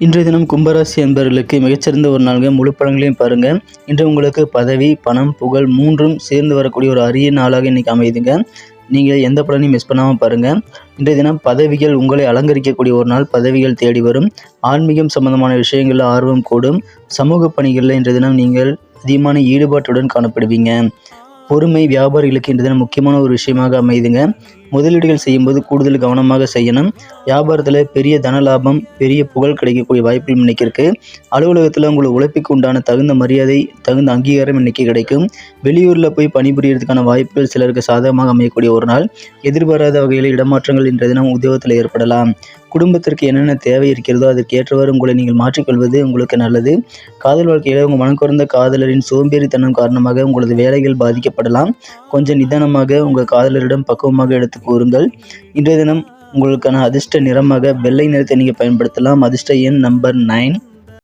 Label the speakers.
Speaker 1: இன்றைய தினம் கும்பராசி அன்பர்களுக்கு மிகச்சிறந்த ஒரு நாள்கள். முழு பலன்களையும் பாருங்கள். இன்று உங்களுக்கு பதவி, பணம், புகழ் மூன்றும் சேர்ந்து வரக்கூடிய ஒரு அரிய நாளாக இன்றைக்கி அமையுதுங்க. நீங்கள் எந்த பலனையும் மிஸ் பண்ணாமல் பாருங்கள். இன்றைய தினம் பதவிகள் உங்களை அலங்கரிக்கக்கூடிய ஒரு நாள். பதவிகள் தேடி வரும். ஆன்மீகம் சம்பந்தமான விஷயங்களில் ஆர்வம் கூடும். சமூக பணிகளில் இன்றைய தினம் நீங்கள் அதிகமான ஈடுபாட்டுடன் காணப்படுவீங்க. பொறுமை வியாபாரிகளுக்கு இன்று தினம் முக்கியமான ஒரு விஷயமாக அமையுதுங்க. முதலீடுகள் செய்யும்போது கூடுதல் கவனமாக செய்யணும். வியாபாரத்தில் பெரிய தன லாபம், பெரிய புகழ் கிடைக்கக்கூடிய வாய்ப்புகள் இன்னைக்கு இருக்குது. அலுவலகத்தில் உங்கள் உழைப்புக்கு உண்டான தகுந்த மரியாதை, தகுந்த அங்கீகாரம் இன்னைக்கு கிடைக்கும். வெளியூரில் போய் பணிபுரியறதுக்கான வாய்ப்புகள் சிலருக்கு சாதகமாக அமையக்கூடிய ஒரு நாள். எதிர்பாராத வகையில் இடமாற்றங்கள் இன்றைய தினம் உத்தியோகத்தில் ஏற்படலாம். குடும்பத்திற்கு என்னென்ன தேவை இருக்கிறதோ அதற்கு ஏற்றவாறு உங்களை நீங்கள் மாற்றிக்கொள்வது உங்களுக்கு நல்லது. காதல் வாழ்க்கையில் உங்கள் மனம் குறைந்த காதலரின் சோம்பேறித்தனம் காரணமாக உங்களது வேலைகள் பாதிக்கப்படலாம். கொஞ்சம் நிதானமாக உங்கள் காதலரிடம் பக்குவமாக எடுத்து கூறுங்கள். இன்றைய தினம் உங்களுக்கான அதிர்ஷ்ட நிறமாக வெள்ளை நிறத்தை நீங்கள் பயன்படுத்தலாம். அதிர்ஷ்ட எண் நம்பர் 9.